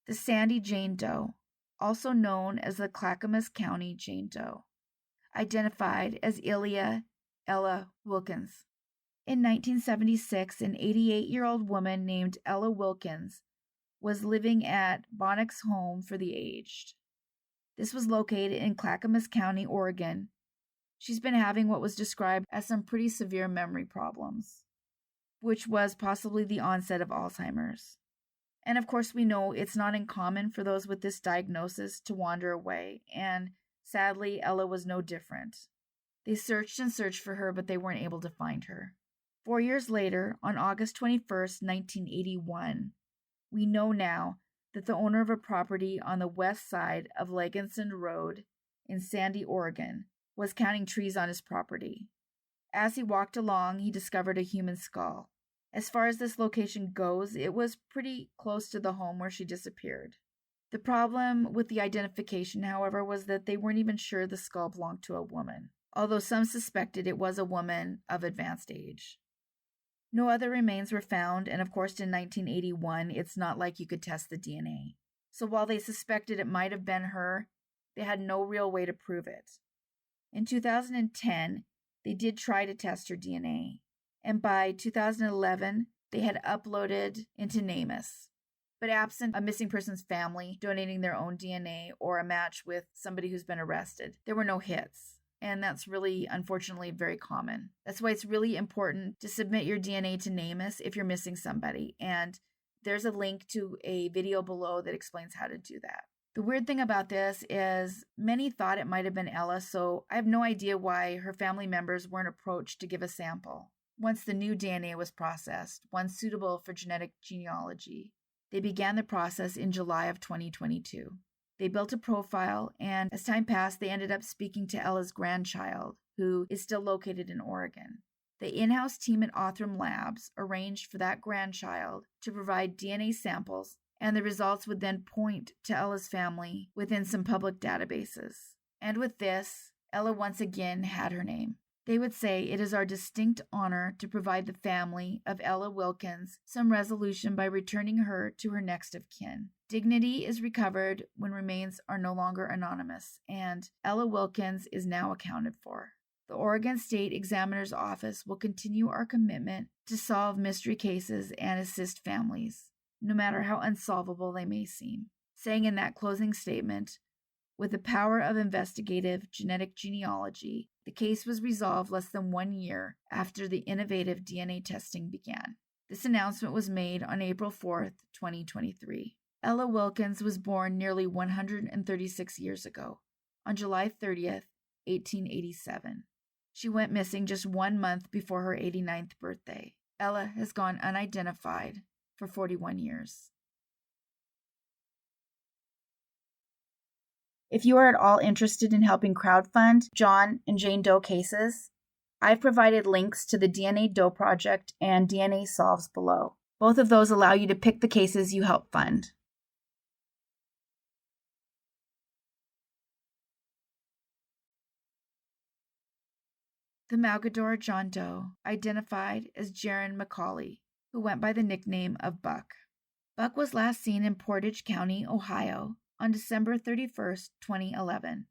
The Sandy Jane Doe, also known as the Clackamas County Jane Doe, identified as Illya Ella Wilkins. In 1976, an 88-year-old woman named Ella Wilkins was living at Bonnick's Home for the Aged. This was located in Clackamas County, Oregon. She's been having what was described as some pretty severe memory problems, which was possibly the onset of Alzheimer's. And of course, we know it's not uncommon for those with this diagnosis to wander away, and sadly, Ella was no different. They searched and searched for her, but they weren't able to find her. 4 years later, on August 21st, 1981, we know now that the owner of a property on the west side of Leganson Road in Sandy, Oregon, was counting trees on his property. As he walked along, he discovered a human skull. As far as this location goes, it was pretty close to the home where she disappeared. The problem with the identification, however, was that they weren't even sure the skull belonged to a woman, although some suspected it was a woman of advanced age. No other remains were found, and of course in 1981, it's not like you could test the DNA. So while they suspected it might have been her, they had no real way to prove it. In 2010, they did try to test her DNA, and by 2011, they had uploaded into NamUs. But absent a missing person's family donating their own DNA or a match with somebody who's been arrested, there were no hits. And that's really, unfortunately, very common. That's why it's really important to submit your DNA to NamUs if you're missing somebody. And there's a link to a video below that explains how to do that. The weird thing about this is many thought it might have been Ella, so I have no idea why her family members weren't approached to give a sample. Once the new DNA was processed, one suitable for genetic genealogy, they began the process in July of 2022. They built a profile, and as time passed, they ended up speaking to Ella's grandchild, who is still located in Oregon. The in-house team at Othram Labs arranged for that grandchild to provide DNA samples, and the results would then point to Ella's family within some public databases. And with this, Ella once again had her name. They would say, "It is our distinct honor to provide the family of Ella Wilkins some resolution by returning her to her next of kin. Dignity is recovered when remains are no longer anonymous, and Ella Wilkins is now accounted for. The Oregon State Examiner's Office will continue our commitment to solve mystery cases and assist families, no matter how unsolvable they may seem," saying in that closing statement, "With the power of investigative genetic genealogy, the case was resolved less than 1 year after the innovative DNA testing began." This announcement was made on April 4th, 2023. Ella Wilkins was born nearly 136 years ago, on July 30th, 1887. She went missing just 1 month before her 89th birthday. Ella has gone unidentified for 41 years. If you are at all interested in helping crowdfund John and Jane Doe cases, I've provided links to the DNA Doe Project and DNA Solves below. Both of those allow you to pick the cases you help fund. The Mogadore John Doe, identified as Jaron McCauley, who went by the nickname of Buck. Buck was last seen in Portage County, Ohio, on December 31st, 2011.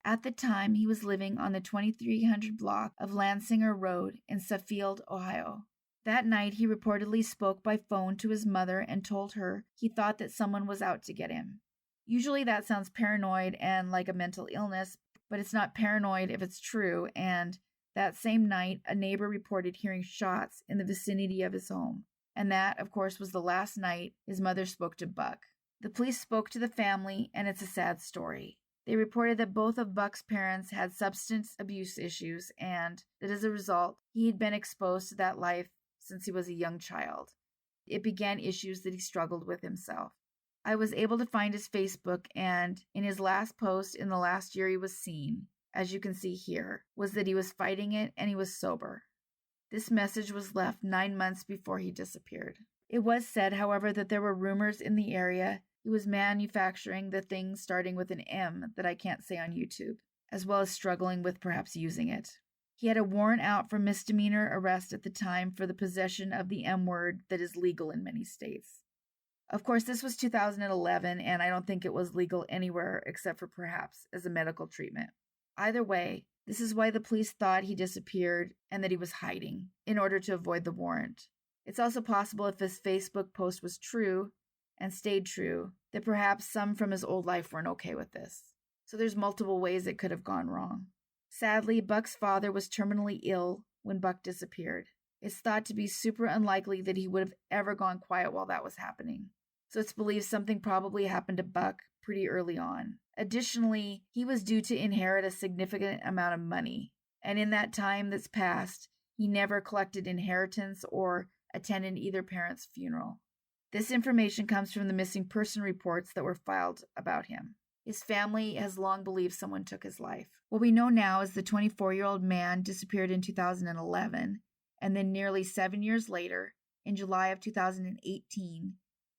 At the time, he was living on the 2300 block of Lansinger Road in Suffield, Ohio. That night, he reportedly spoke by phone to his mother and told her he thought that someone was out to get him. Usually that sounds paranoid and like a mental illness, but it's not paranoid if it's true, and that same night, a neighbor reported hearing shots in the vicinity of his home. And that, of course, was the last night his mother spoke to Buck. The police spoke to the family, and it's a sad story. They reported that both of Buck's parents had substance abuse issues, and that as a result, he had been exposed to that life since he was a young child. It began issues that he struggled with himself. I was able to find his Facebook, and in his last post in the last year he was seen, as you can see here, was that he was fighting it and he was sober. This message was left 9 months before he disappeared. It was said, however, that there were rumors in the area he was manufacturing the thing starting with an M that I can't say on YouTube, as well as struggling with perhaps using it. He had a warrant out for misdemeanor arrest at the time for the possession of the M word that is legal in many states. Of course, this was 2011, and I don't think it was legal anywhere except for perhaps as a medical treatment. Either way, this is why the police thought he disappeared and that he was hiding in order to avoid the warrant. It's also possible if his Facebook post was true and stayed true, that perhaps some from his old life weren't okay with this. So there's multiple ways it could have gone wrong. Sadly, Buck's father was terminally ill when Buck disappeared. It's thought to be super unlikely that he would have ever gone quiet while that was happening. So it's believed something probably happened to Buck pretty early on. Additionally, he was due to inherit a significant amount of money, and in that time that's passed, he never collected inheritance or attended either parent's funeral. This information comes from the missing person reports that were filed about him. His family has long believed someone took his life. What we know now is the 24-year-old man disappeared in 2011, and then nearly 7 years later, in July of 2018,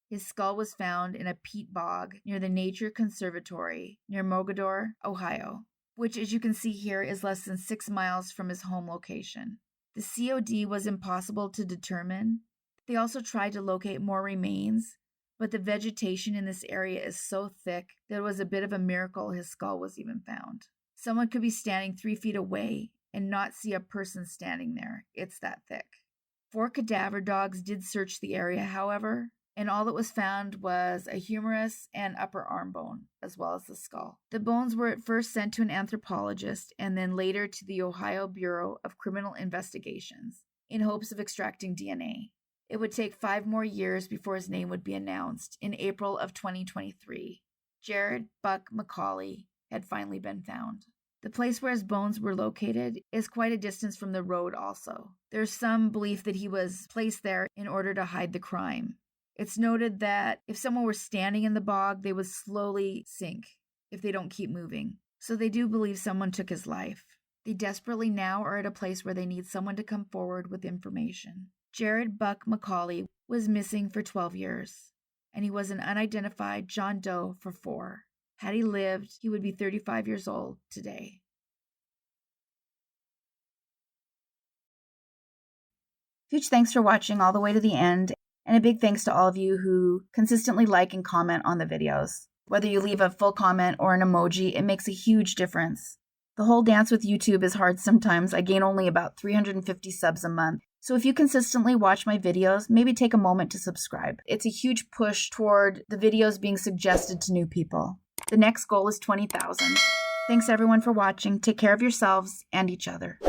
his skull was found in a peat bog near the Nature Conservatory near Mogadore, Ohio, which, as you can see here, is less than 6 miles from his home location. The COD was impossible to determine. They also tried to locate more remains, but the vegetation in this area is so thick that it was a bit of a miracle his skull was even found. Someone could be standing 3 feet away and not see a person standing there. It's that thick. 4 cadaver dogs did search the area, however, and all that was found was a humerus and upper arm bone, as well as the skull. The bones were at first sent to an anthropologist and then later to the Ohio Bureau of Criminal Investigations in hopes of extracting DNA. It would take 5 more years before his name would be announced in April of 2023. Jared Buck McCauley had finally been found. The place where his bones were located is quite a distance from the road also. There's some belief that he was placed there in order to hide the crime. It's noted that if someone were standing in the bog, they would slowly sink if they don't keep moving. So they do believe someone took his life. They desperately now are at a place where they need someone to come forward with information. Jared Buck McCauley was missing for 12 years, and he was an unidentified John Doe for 4. Had he lived, he would be 35 years old today. Huge thanks for watching all the way to the end, and a big thanks to all of you who consistently like and comment on the videos. Whether you leave a full comment or an emoji, it makes a huge difference. The whole dance with YouTube is hard sometimes. I gain only about 350 subs a month. So if you consistently watch my videos, maybe take a moment to subscribe. It's a huge push toward the videos being suggested to new people. The next goal is 20,000. Thanks everyone for watching. Take care of yourselves and each other.